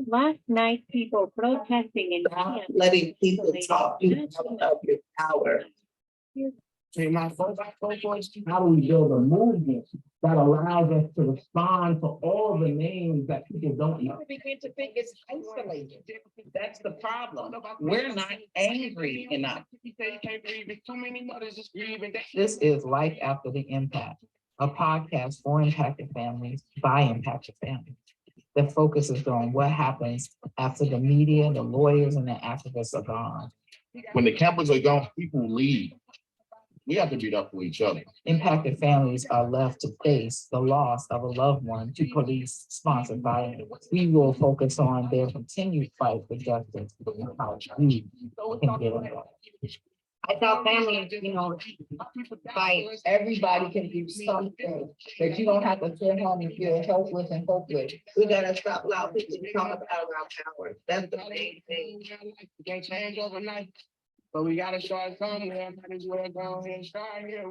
Last night, people protesting in Stop letting people talk you out of your power. How do we build a movement that allows us to respond to all the names that people don't know? We begin to think it's isolated. That's the problem. We're not angry enough. This is Life After the Impact, a podcast for impacted families by impacted families that focuses on what happens after the media, the lawyers, and the activists are gone. When the campers are gone, people leave. We have to beat up for each other. Impacted families are left to face the loss of a loved one to police-sponsored violence. We will focus on their continued fight for justice and how we can get involved. I tell families, like everybody can do something, that you don't have to sit home and feel helpless and hopeless. We gotta stop allowing people to come up out of our power. That's the main thing. We can't change overnight, but we gotta start somewhere. Might as well go ahead and start here.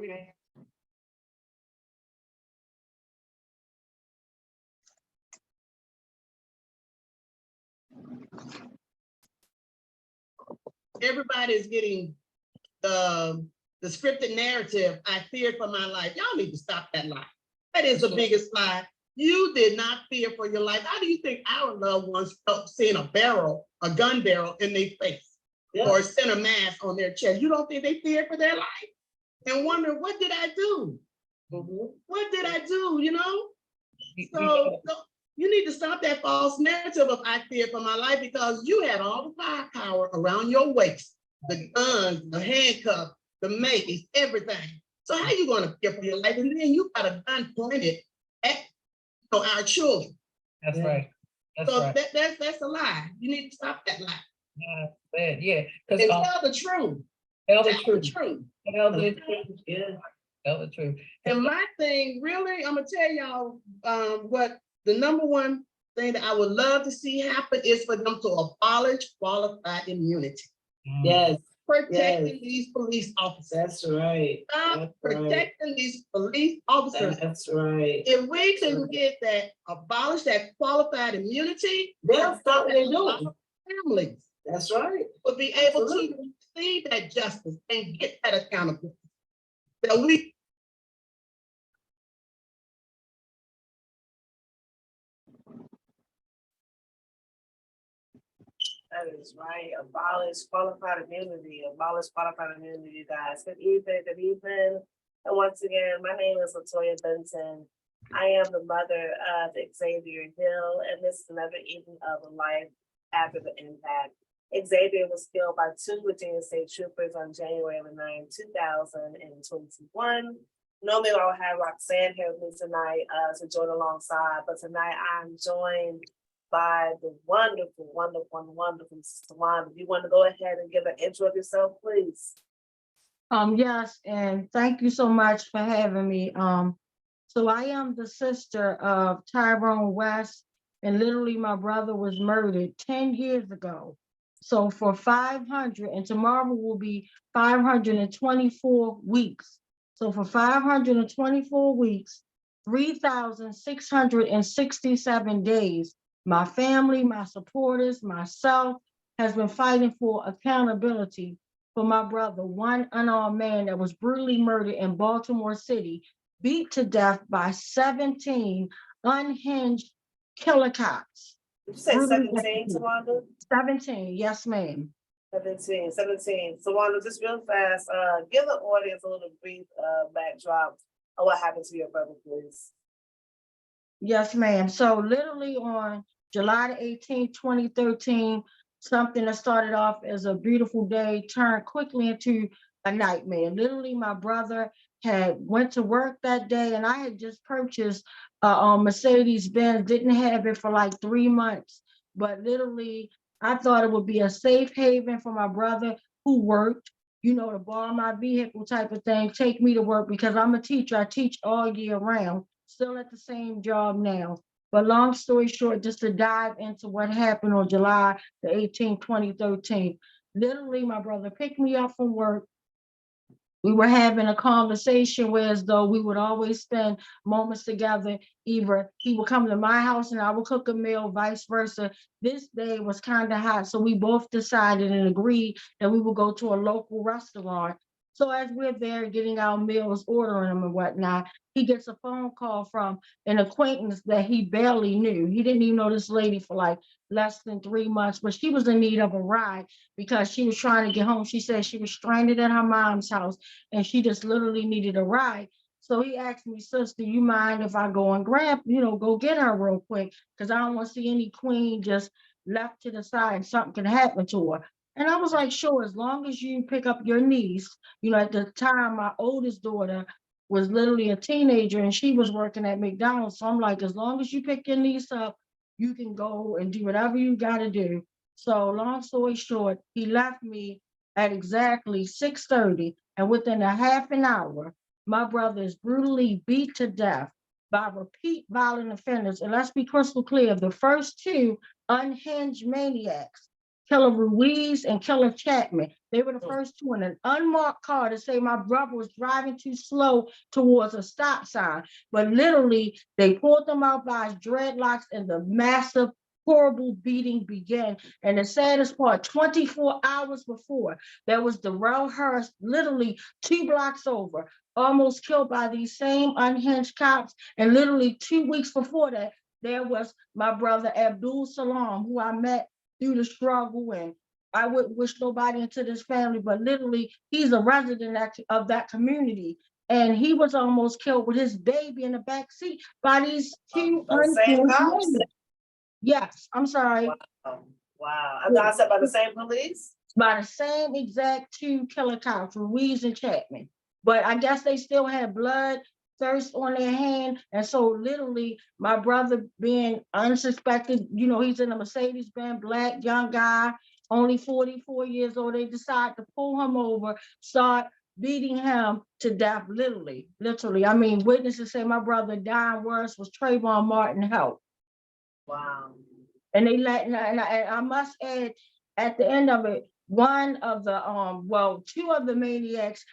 Everybody is getting the scripted narrative. I feared for my life. Y'all need to stop that lie. That is the biggest lie. You did not fear for your life. How do you think our loved ones felt seeing a gun barrel in their face, or center mass on their chest? You don't think they feared for their life and wonder, what did I do? What did I do? So you need to stop that false narrative of I fear for my life, because you had all the firepower around your waist, the guns, the handcuffs, the mace, everything. So how you going to fear for your life? And then you got a gun pointed at our children. That's right. That's So right. that's a lie. You need to stop that lie. Yeah. And Because tell the truth. tell the Tell the truth. truth. Tell the truth. Yeah. Tell the truth. And my thing, really, I'm gonna tell y'all what the number one thing that I would love to see happen is for them to abolish qualified immunity. Yes, Protecting these police officers. that's right. Stop That's right. protecting these police officers. That's right. If we can get that, abolish that qualified immunity, They'll stop what they're doing. families That's right. will be able Absolutely. to see that justice and get that accountability. That we That is right. Abolish qualified immunity, you guys. Good evening. And once again, my name is Latoya Benson. I am the mother of Xavier Hill, and this is another evening of a life after the impact. Xavier was killed by 2 Virginia State Troopers on January 9, 2021. Normally I would have Roxanne here with me tonight to join alongside, but tonight I'm joined by the wonderful Tawanda. You want to go ahead and give an intro of yourself, please? Yes, and thank you so much for having me. So I am the sister of Tyrone West, and literally my brother was murdered 10 years ago. So for 500, and tomorrow will be 524 weeks. So for 524 weeks, 3,667 days, my family, my supporters, myself has been fighting for accountability for my brother, one unarmed man that was brutally murdered in Baltimore City, beat to death by 17 unhinged killer cops. Did you say 17, Tawanda? 17, yes, ma'am. 17. Tawanda, just real fast, give the audience a little brief backdrop of what happened to your brother, please. Yes, ma'am. So literally on July 18, 2013, something that started off as a beautiful day turned quickly into a nightmare. Literally, my brother had went to work that day, and I had just purchased a Mercedes-Benz, didn't have it for like 3 months, but literally, I thought it would be a safe haven for my brother who worked, to borrow my vehicle type of thing, take me to work, because I'm a teacher. I teach all year round, still at the same job now. But long story short, just to dive into what happened on July the 18th, 2013. Literally, my brother picked me up from work. We were having a conversation where as though we would always spend moments together. Either he would come to my house and I would cook a meal, vice versa. This day was kind of hot, so we both decided and agreed that we would go to a local restaurant. So as we're there getting our meals, ordering them and whatnot, he gets a phone call from an acquaintance that he barely knew. He didn't even know this lady for like less than 3 months, but she was in need of a ride because she was trying to get home. She said she was stranded at her mom's house and she just literally needed a ride. So he asked me, "Sister, you mind if I go and grab, go get her real quick? Because I don't want to see any queen just left to the side and something can happen to her." And I was like, "Sure, as long as you pick up your niece." At the time, my oldest daughter was literally a teenager and she was working at McDonald's. So I'm like, as long as you pick your niece up, you can go and do whatever you got to do. So long story short, he left me at exactly 6:30, and within a half an hour, my brother is brutally beat to death by repeat violent offenders. And let's be crystal clear, the first two unhinged maniacs, Killer Ruiz and Killer Chapman, they were the first two in an unmarked car to say my brother was driving too slow towards a stop sign. But literally, they pulled them out by his dreadlocks and the massive horrible beating began. And the saddest part, 24 hours before, there was Darrell Hurst, literally 2 blocks over, almost killed by these same unhinged cops. And literally 2 weeks before that, there was my brother Abdul Salam, who I met through the struggle. And I wouldn't wish nobody into this family, but literally he's a resident of that community. And he was almost killed with his baby in the back seat by these two The same unhinged cops? men. Yes, I'm sorry. Wow. I thought I said by the same police? By the same exact two killer cops, Ruiz and Chapman. But I guess they still had blood thirst on their hand. And so literally my brother being unsuspected, he's in a Mercedes-Benz, black, young guy, only 44 years old. They decide to pull him over, start beating him to death, literally. I mean, witnesses say my brother dying worse was Trayvon Martin help. Wow. And I must add, at the end of it, one of the two of the maniacs,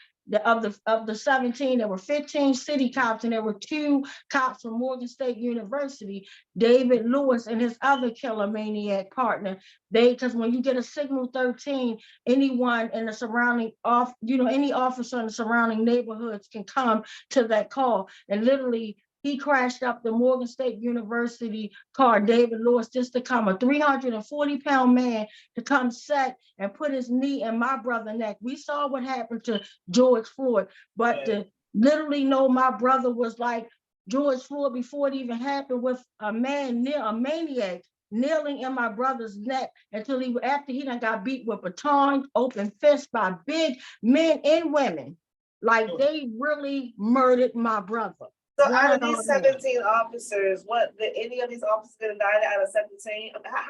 of the 17, there were 15 city cops and there were 2 cops from Morgan State University, David Lewis and his other killer maniac partner. Because when you get a signal 13, anyone in the surrounding any officer in the surrounding neighborhoods can come to that call. And literally he crashed up the Morgan State University car, David Lewis, just to come, a 340-pound man to come set and put his knee in my brother's neck. We saw what happened to George Floyd, but to literally know my brother was like George Floyd before it even happened, with a maniac kneeling in my brother's neck after he done got beat with batons, open fists by big men and women. Like they really murdered my brother. So out of these 17 officers, did any of these officers get indicted out of 17? How?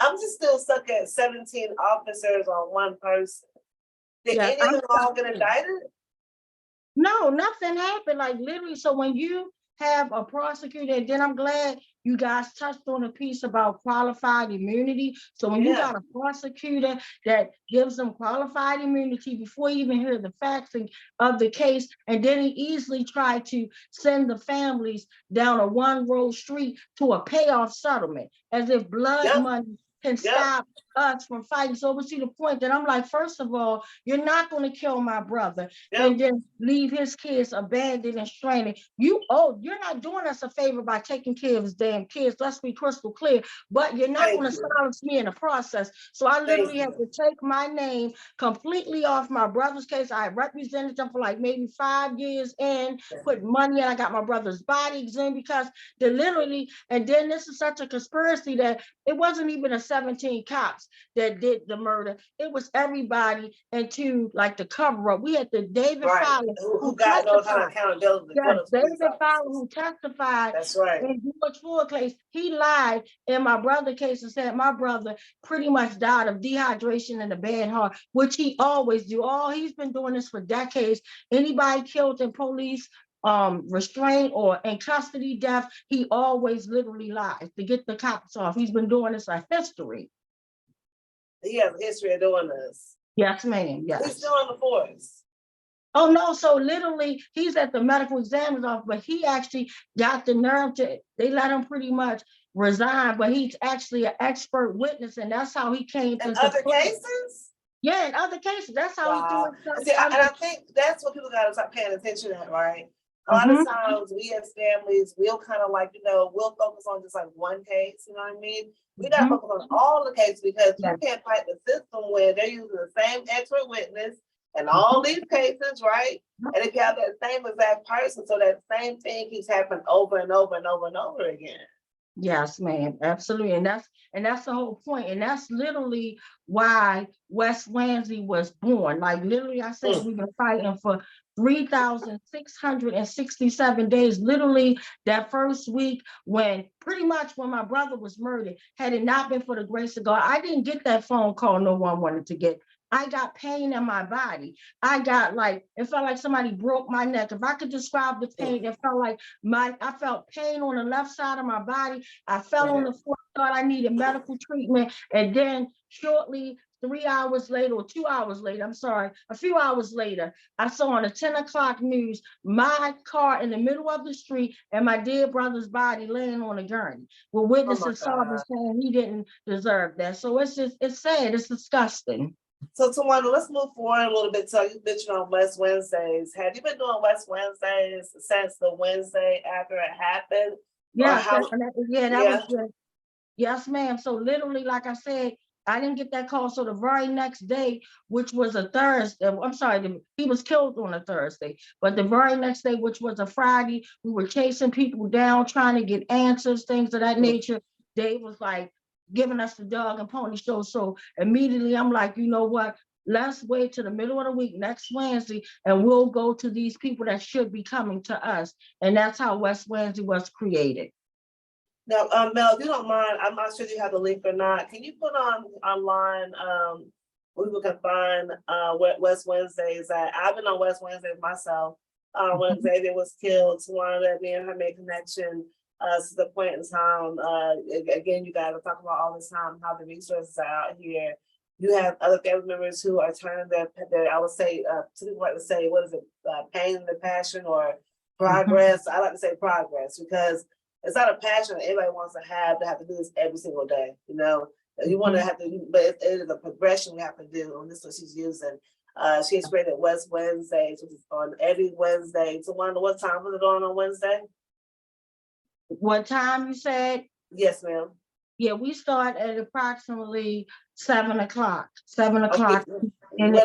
I'm just still stuck at 17 officers on one person. Did any of them all get indicted? No, nothing happened. Like literally, so when you have a prosecutor, and then I'm glad you guys touched on a piece about qualified immunity. So when you got a prosecutor that gives them qualified immunity before you even hear the facts of the case, and then he easily tried to send the families down a one-road street to a payoff settlement, as if blood money can stop us from fighting. So it was to the point that I'm like, first of all, you're not going to kill my brother and then leave his kids abandoned and stranded. You're not doing us a favor by taking care of his damn kids. Let's be crystal clear. But you're not going to silence me in the process. So I literally had to take my name completely off my brother's case. I represented them for like maybe 5 years and put money in. I got my brother's body examined because they literally, and then this is such a conspiracy that it wasn't even a 17 cops that did the murder. It was everybody into like the cover up. We had the David Fowler who got no kind of accountability. Yes, David Fowler, who testified That's right. in George Floyd case, he lied in my brother case and said my brother pretty much died of dehydration and a bad heart, which he always do. He's been doing this for decades. Anybody killed in police restraint or in custody death, he always literally lies to get the cops off. He's been doing this a history. He has a history of doing this. Yes, ma'am. Yes. He's still on the force. Oh, no, so literally, he's at the medical examiner's office, but he actually got the nerve to, they let him pretty much resign, but he's actually an expert witness, and that's how he came In into other play. cases? Yeah, in other cases, that's how he do Wow. it. And see, and I think that's what people gotta start paying attention at, right? A lot of times we as families, we'll kind of like, we'll focus on just like one case, you know what I mean? We gotta focus on all the cases because you can't fight the system where they're using the same expert witness in all these cases, right? And if you have that same exact person, so that same thing keeps happening over and over and over and over again. Yes, ma'am, absolutely. And that's the whole point. And that's literally why West Ramsey was born. Like literally, I said we've been fighting for 3,667 days. Literally, that first week when pretty much when my brother was murdered, had it not been for the grace of God, I didn't get that phone call no one wanted to get. I got pain in my body. I got like, it felt like somebody broke my neck. If I could describe the pain, it felt like I felt pain on the left side of my body. I fell on the floor, thought I needed medical treatment. And then shortly, 3 hours later, or 2 hours later, I'm sorry, a few hours later, I saw on the 10 o'clock news, my car in the middle of the street and my dear brother's body laying on a gurney. Well, witnesses saw this saying he didn't deserve that. So it's just, it's sad, it's disgusting. So Tawanda, let's move forward a little bit. So you mentioned on West Wednesdays. Have you been doing West Wednesdays since the Wednesday after it happened? Yes, that was good. Yes, ma'am. So literally, like I said, I didn't get that call. So the very next day, which was a Thursday, I'm sorry, he was killed on a Thursday, but the very next day, which was a Friday, we were chasing people down, trying to get answers, things of that nature. They was like giving us the dog and pony show. So immediately I'm like, you know what? Let's wait till the middle of the week, next Wednesday, and we'll go to these people that should be coming to us. And that's how West Wednesday was created. Now, Mel, if you don't mind, I'm not sure if you have the link or not. Can you put online where people can find West Wednesdays at? I've been on West Wednesdays myself. When Xavier was killed, Tawanda, me and her made connection to the point in time. Again, you guys are talking about all this time how the resources are out here. You have other family members who are turning their I would say, some people like to say, what is it, pain and the passion or progress? I like to say progress because it's not a passion that everybody wants to have to do this every single day. You know, you want to have to, but it is a progression we have to do. And this is what she's using. She has created West Wednesdays, which is on every Wednesday. So what time was it on Wednesday? What time you said? Yes, ma'am. Yeah, we start at approximately 7 o'clock. 7 o'clock. What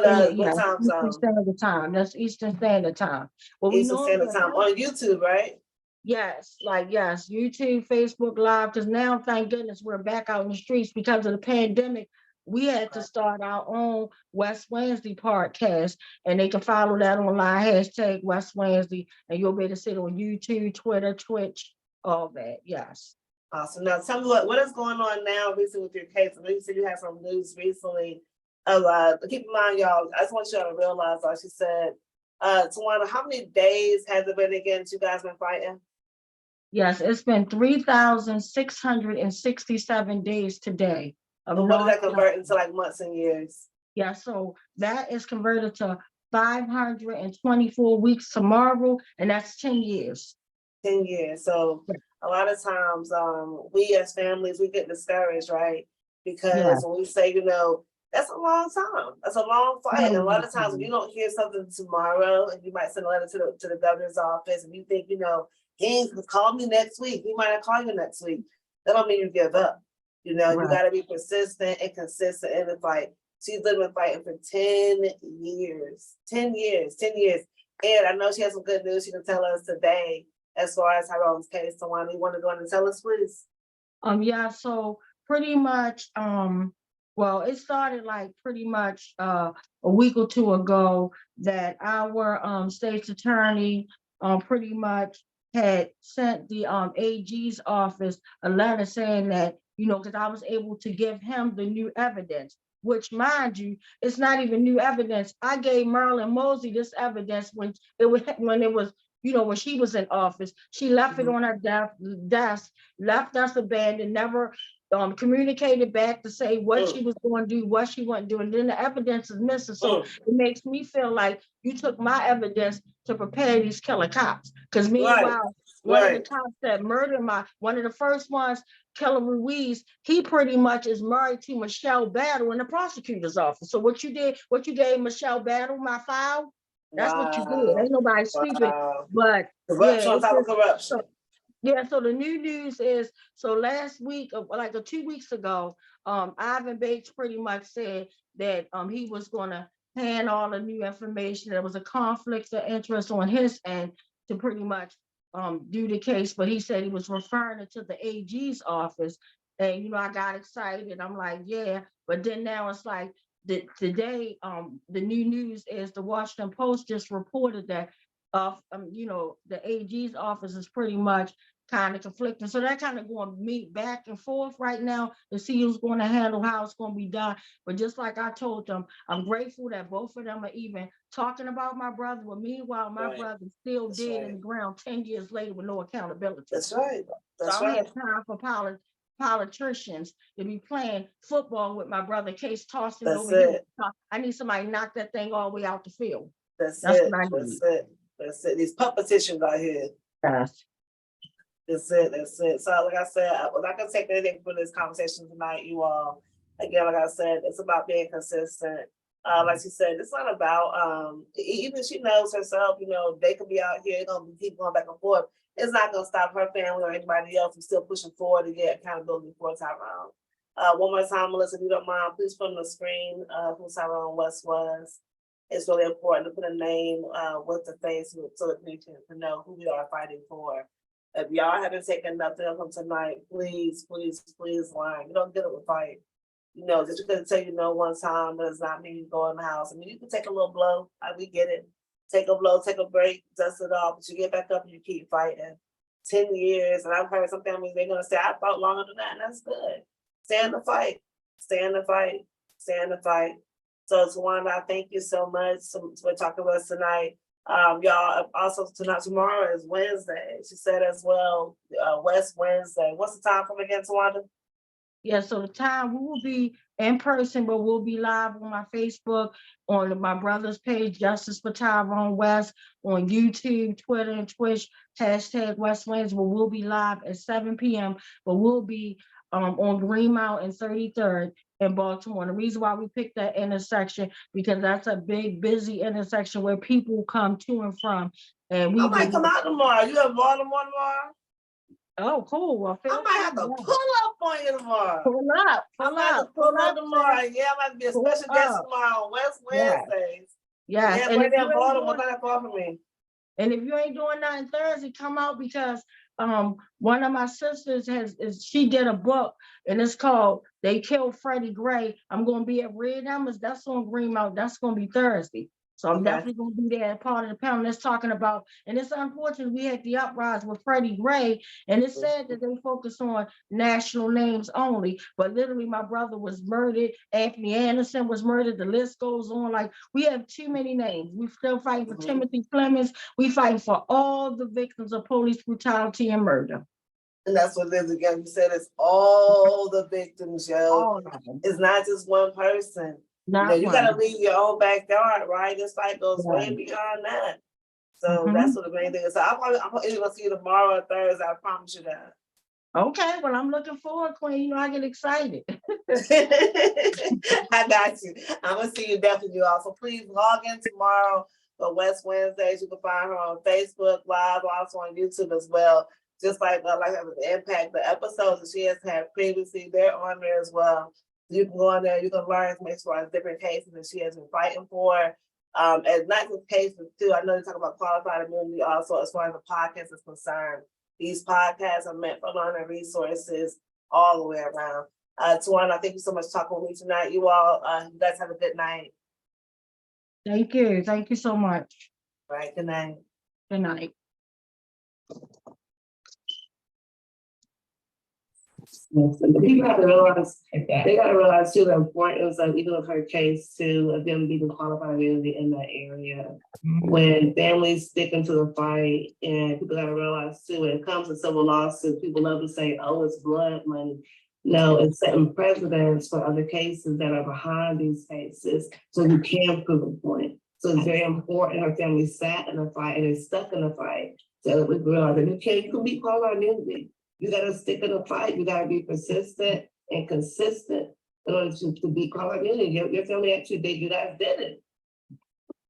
time zone? Eastern Standard Time. That's Eastern Standard Time. Well, Eastern Standard Time on YouTube, right? Yes, YouTube, Facebook Live, because now, thank goodness, we're back out in the streets because of the pandemic. We had to start our own West Wednesday podcast, and they can follow that online, hashtag West Wednesday, and you'll be able to see it on YouTube, Twitter, Twitch, all that, yes. Awesome. Now tell me what is going on now recently with your case. I know you said you had some news recently. Keep in mind, y'all, I just want y'all to realize, like she said, Tawanda, how many days has it been again you guys been fighting? Yes, it's been 3,667 days today. What does that convert into like months and years? Yeah, so that is converted to 524 weeks tomorrow, and that's 10 years. 10 years. So a lot of times we as families, we get discouraged, right? Because when we say, that's a long time. That's a long fight. And a lot of times when you don't hear something tomorrow, and you might send a letter to the governor's office, and you think, he ain't call me next week. He might not call you next week. That don't mean you give up. You got to be persistent and consistent in the fight. She's been fighting for 10 years. 10 years. And I know she has some good news she can tell us today as far as Tyrone's case. Tawanda, you want to go in and tell us, please? Yeah, so pretty much, well, it started like pretty much a week or two ago that our state's attorney pretty much had sent the AG's office a letter saying that, because I was able to give him the new evidence, which, mind you, it's not even new evidence. I gave Marilyn Mosey this evidence when it was when she was in office. She left it on her desk, left us abandoned, never communicated back to say what she was going to do, what she wasn't doing. Then the evidence is missing. So it makes me feel like you took my evidence to prepare these killer cops. Because meanwhile, one of the cops that murdered one of the first ones, Keller Ruiz, he pretty much is married to Michelle Battle in the prosecutor's office. So what you did, what you gave Michelle Battle my file, that's what you did. Ain't nobody sleeping. But corruption on top of corruption. Yeah, so the new news is, so last week, like 2 weeks ago, Ivan Bates pretty much said that he was gonna hand all the new information. There was a conflict of interest on his end to pretty much do the case, but he said he was referring it to the AG's office. And you know, I got excited. I'm like, yeah, but then now it's like today, the new news is the Washington Post just reported that you know, the AG's office is pretty much kind of conflicting. So they're kind of going to meet back and forth right now to see who's going to handle how it's going to be done. But just like I told them, I'm grateful that both of them are even talking about my brother. But meanwhile, my brother's still dead in the ground 10 years later with no accountability. That's right. That's so I don't have time for politicians to be playing football with my brother, case tossing over here. I need somebody to knock that thing all the way out the field. That's it. That's it. These competitions out here. Yes. That's it. So like I said, I'm not gonna take anything from this conversation tonight, you all. Again, like I said, it's about being consistent. Like she said, it's not about even she knows herself, you know, they could be out here, gonna keep going back and forth. It's not gonna stop her family or anybody else from still pushing forward to get accountability for Tyrone. One more time, Melissa, if you don't mind, please put on the screen who Tyrone West was. It's really important to put a name with the face so that we can know who we are fighting for. If y'all haven't taken nothing from tonight, please, please, please line. You don't get it with fight. You know, just because tell you no one time does not mean you go in the house. I mean, you can take a little blow. We get it. Take a blow, take a break, dust it off, but you get back up and you keep fighting. 10 years, and I've heard some families, they're going to say, I fought longer than that, and that's good. Stay in the fight. Stay in the fight. Stay in the fight. So, Tawanda, I thank you so much for talking with us tonight. Y'all, also tomorrow is Wednesday. She said as well, West Wednesday. What's the time from again, Tawanda? Yeah, so the time we will be in person, but we'll be live on my Facebook, on my brother's page, Justice for Tyrone West, on YouTube, Twitter, and Twitch, # West Wednesday. But we'll be live at 7 p.m. But we'll be on Greenmount and 33rd in Baltimore. And the reason why we picked that intersection, because that's a big, busy intersection where people come to and from. And we might come out tomorrow. You have Baltimore tomorrow? Oh, cool. Well, I might have to pull up on you tomorrow. Pull up tomorrow. Yeah, I might be a special guest tomorrow on West Wednesdays. Yeah. Yeah, right there in Baltimore. Not that far from me. And if you ain't doing nothing Thursday, come out, because one of my sisters she did a book, and it's called They Killed Freddie Gray. I'm gonna be at Red Hammers. That's on Greenmount. That's gonna be Thursday. So I'm definitely gonna be there, part of the panel that's talking about, and it's unfortunate we had the uprising with Freddie Gray, and it said that they focus on national names only, but literally my brother was murdered, Anthony Anderson was murdered, the list goes on. Like, we have too many names. We still fighting for Timothy Clemens. We fighting for all the victims of police brutality and murder. And that's what it is again. You said it's all the victims, yo. It's not just one person. You gotta leave your own backyard, right? This fight goes way beyond that. So that's what the main thing is. So I'm probably gonna see you tomorrow or Thursday. I promise you that. Okay, well, I'm looking forward, Queen. You know, I get excited. I got you. I'm gonna see you definitely also. Please log in tomorrow for West Wednesdays. You can find her on Facebook Live, also on YouTube as well. Just like the Impact, the episodes that she has had previously, they're on there as well. You can go on there, you can learn as far as different cases that she has been fighting for. And not just cases too. I know you talk about qualified immunity also as far as the podcast is concerned. These podcasts are meant for learning resources all the way around. Tawanda, thank you so much for talking with me tonight. You all, you guys have a good night. Thank you. Thank you so much. All right, good night. Good night. Yes, and people have to realize, they got to realize too the importance of even of her case too, of them being qualified immunity in that area. When families stick into the fight, and people got to realize too, when it comes to civil lawsuits, people love to say, oh, it's blood money. No, it's setting precedents for other cases that are behind these cases, so you can prove a point. So it's very important her family sat in a fight and is stuck in a fight. So we realize that you can be part of our community. You gotta stick in the fight, you gotta be persistent and consistent in order to be part of our community. Your family actually, you guys did it.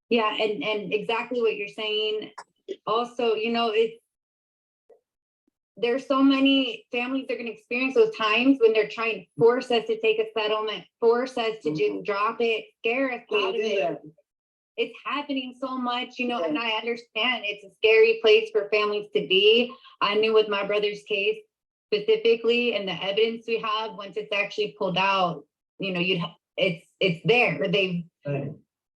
Yeah, and exactly what you're saying. Also, you know, there's so many families that are gonna experience those times when they're trying to force us to take a settlement, force us to just drop it, scare us out of it. It's happening so much, you know, and I understand it's a scary place for families to be. I knew with my brother's case specifically and the evidence we have, once it's actually pulled out, you know, it's there.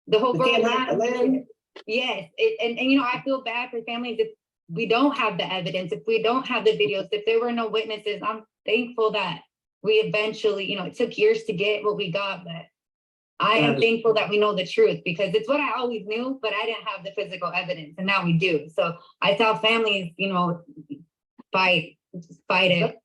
The whole world. Yes, and you know, I feel bad for families if we don't have the evidence, if we don't have the videos, if there were no witnesses. I'm thankful that we eventually, you know, it took years to get what we got, but I am thankful that we know the truth, because it's what I always knew, but I didn't have the physical evidence, and now we do. So I tell families, you know, fight it.